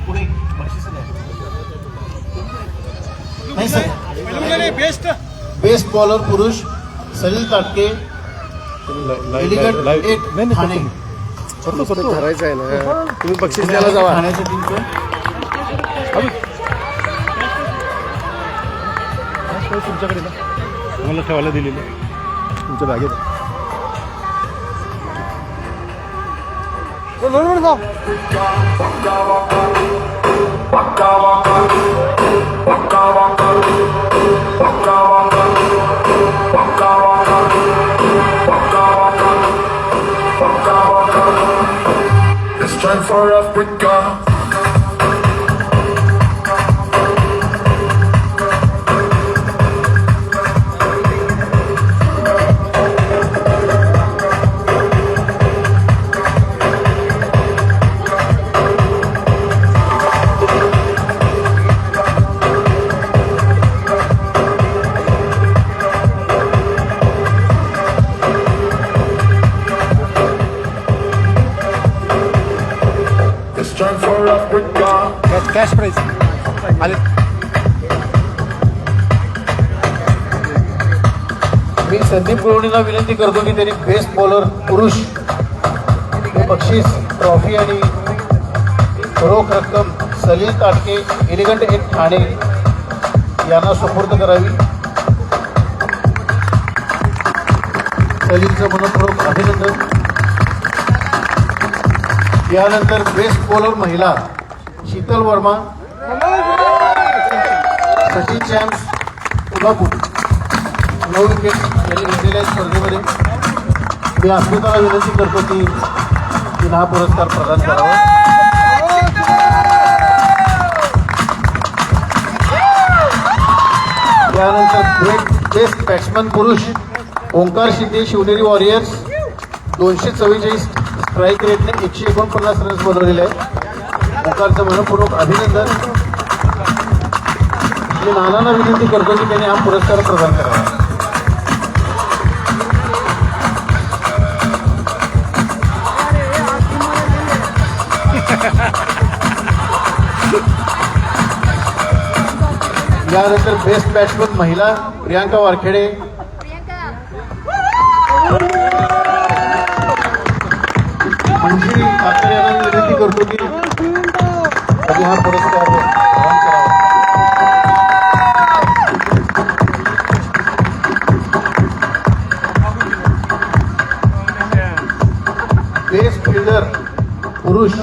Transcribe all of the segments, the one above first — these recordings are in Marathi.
पुढे बक्षीस नाही सर. बेस्ट बॉलर पुरुष सलील ताटके एलिगंट 8 ठाणे. ठरायचं आहे ना, तुम्ही बक्षीस द्यायला जावा. ठाण्याच्या टीमचं तुमच्याकडे ना तुम्हाला ठेवायला दिलेलं तुमच्या बॅगेत. It's time for Africa. Time for Africa. Cash prize आले. मी संदीप गुळवणीला विनंती करतो की त्यांनी बेस्ट बॉलर पुरुष हे बक्षीस ट्रॉफी आणि रोख रक्कम सलील ताटके एलिगंट 8 ठाणे यांना सुपूर्द करावी. सलीलचं मनपूर्वक अभिनंदन. यानंतर बेस्ट बॉलर महिला शीतल वर्मा सचिन चॅम्प्स कोल्हापूर 9 विकेट यांनी घेतलेल्या स्पर्धेमध्ये मी अस्मिताला विनंती करतो की तिला हा पुरस्कार प्रदान करावा. यानंतर बेस्ट बॅट्समन पुरुष ओंकार शिंदे शिवनेरी वॉरियर्स 244 स्ट्राईक रेटने 149 रन्स बनवलेले आहेत. ओंकारचं मनपूर्वक अभिनंदन. मी नानांना विनंती करतो की त्यांनी हा पुरस्कार प्रदान करावा. यानंतर बेस्ट बॅट्समन महिला प्रियांका वारखेडे मुंशी ठाकरे यांना विनंती करतो की त्यांनी हा पुरस्कार प्रदान करावा. बेस्ट फिल्डर पुरुष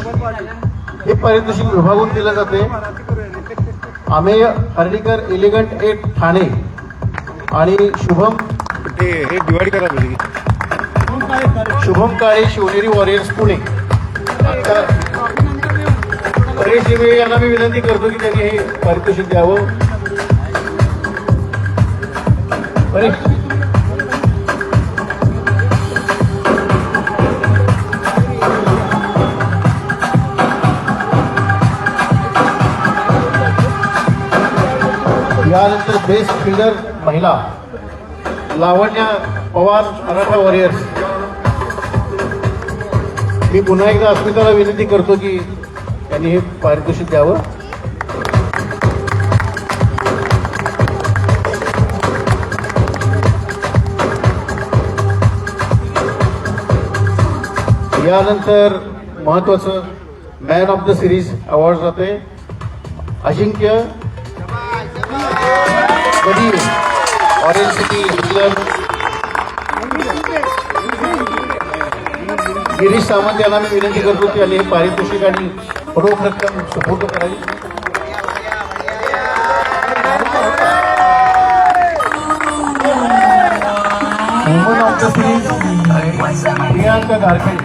हे पारितोषिक विभागून दिलं जाते. अमेय हर्डीकर एलिगंट 8 ठाणे आणि हे दिवाळी करा पाहिजे. शुभम काळे शिवनेरी वॉरियर्स पुणे. परेश दिवे यांना मी विनंती करतो की त्यांनी हे पारितोषिक द्यावं. परेश यानंतर बेस्ट फिल्डर महिला लावण्या पवार मराठा वॉरियर्स. मी पुन्हा एकदा अस्मिताला विनंती करतो की त्यांनी हे पारितोषिक द्यावं. यानंतर महत्वाचं man of the series award जाते Ajinkya Kadir orange city England. Girish Sawant यांना मी विनंती करतो की यांनी हे पारितोषिक आणि रोख रक्कम सुपूर्द करावी. Woman of the series Priyanka Garkhede.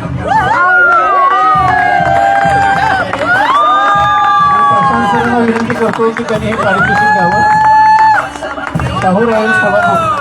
Prashant सरांना विनंती करतो की त्यांनी हे पारितोषिक द्यावं. शाहू रॉयल्स कोल्हापूर.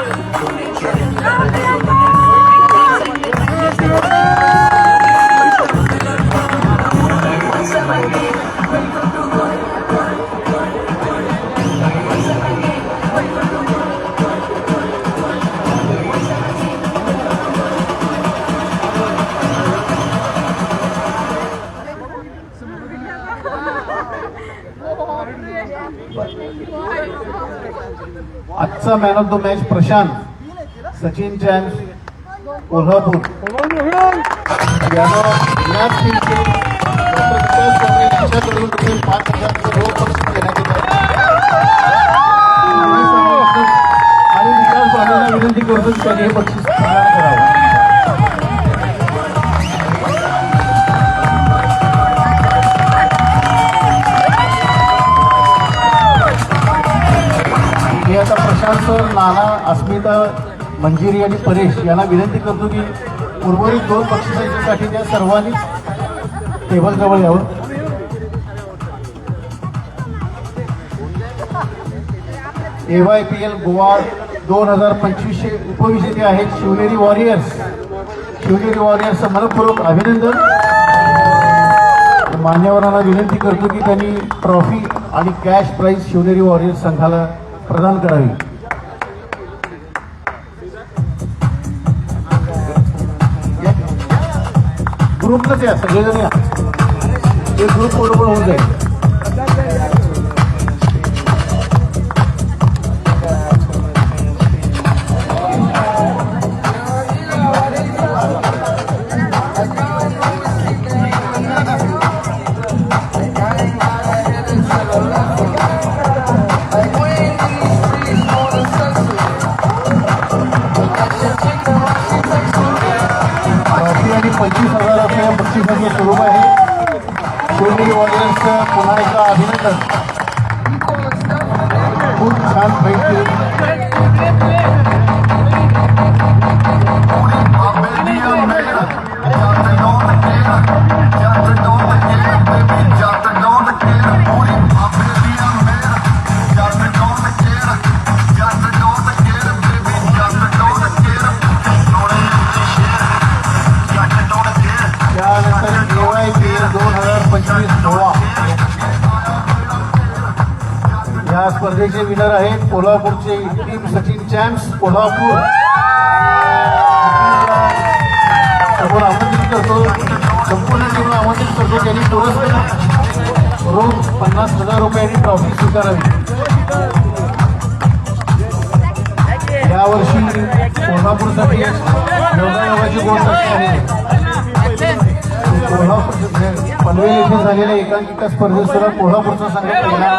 आजचा man of the match Prashant Sachin champs Kolhapur यानं याच टीमचे डॉक्टर विकास कांबळे यांच्याकडून रुपये 5,000 रोख बक्षीस देण्यात येत आहे. आणि विकास कांबळेंना विनंती करतो की त्यांनी हे बक्षीस प्रदान करावं. मी आता प्रशांत सर, नाना, अस्मिता, मंजिरी आणि परेश यांना विनंती करतो की उर्वरित 2 बक्षिसांसाठी त्या सर्वांनीच टेबलजवळ यावं. AYPL गोवा 2025 चे उपविजेते आहेत शिवनेरी वॉरियर्स. शिवनेरी वॉरियर्सचं मनपूर्वक अभिनंदन. मान्यवरांना विनंती करतो की त्यांनी ट्रॉफी आणि कॅश प्राइज शिवनेरी वॉरियर्स संघाला प्रदान करावी. ग्रुपलाच या, सगळेजण या. एक ग्रुप बरोबर होऊन जाईल. आणि 25,000 रुपये बक्षिसाचे स्वरूप आहे. शिवनेरी वॉरियर्सचं पुन्हा एकदा अभिनंदन. खूप छान पैकी त्यानंतर AYPL 2025 गोवा या स्पर्धेचे विनर आहेत कोल्हापूरचे टीम सचिन चॅम्स कोल्हापूर. समोर आमंत्रित करतो, संपूर्ण टीमला आमंत्रित करतो त्यांनी पुरस्कार रोख 50,000 रुपयांनी ट्रॉफी स्वीकारावी. यावर्षी कोल्हापूरसाठी योगायोगाची गोष्ट आहे. कोल्हापूर पनवेल येथे झालेल्या एकांकिका स्पर्धेत सुद्धा कोल्हापूरचा संघ पहिला.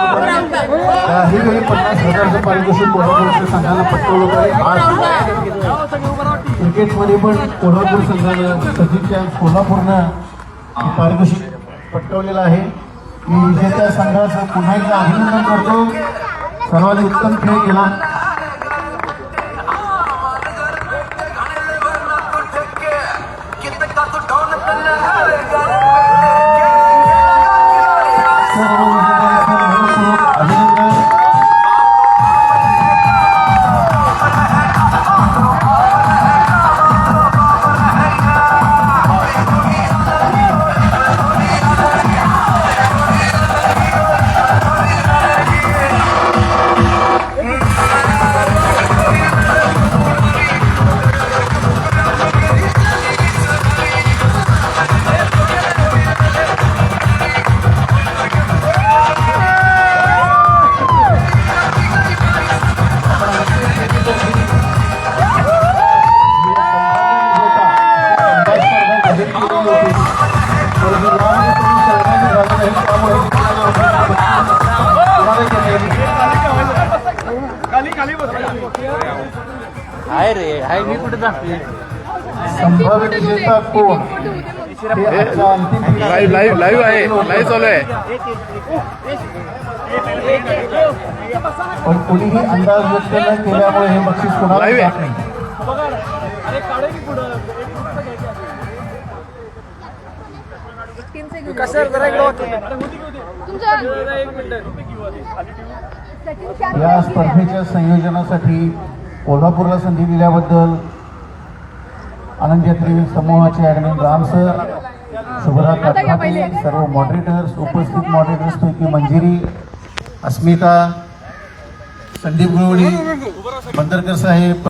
काही वेळी 50,000चं पारितोषिक कोल्हापूरच्या संघानं पटकवलं आहे. आज क्रिकेटमध्ये पण कोल्हापूर संघानं सचिन चॅम्स कोल्हापूरनं पारितोषिक पटकवलेलं आहे. मी विजेत्या संघाचं पुन्हा एकदा अभिनंदन करतो. सर्वांनी उत्तम खेळ केला. हाय रे हाय मी कुठे जाते संभाव्य विजेता कोण हे आजच्या अंतिम लाईव्ह लाईव्ह लाईव्ह आहे, लाईव्ह चालू आहे. पण कोणीही अंदाज व्यक्त न केल्यामुळे हे बक्षीस कोणाला Live आहे. जात नाही. या स्पर्धेच्या संयोजनासाठी कोल्हापूरला संधी दिल्याबद्दल आनंद यात्री समूहाचे ॲडमिन राम सर, शुभ्रा काटपाटे, सर्व मॉडरेटर्स, उपस्थित मॉडरेटर्सपैकी मंजिरी, अस्मिता, संदीप गुळवडी, बंदरकर साहेब,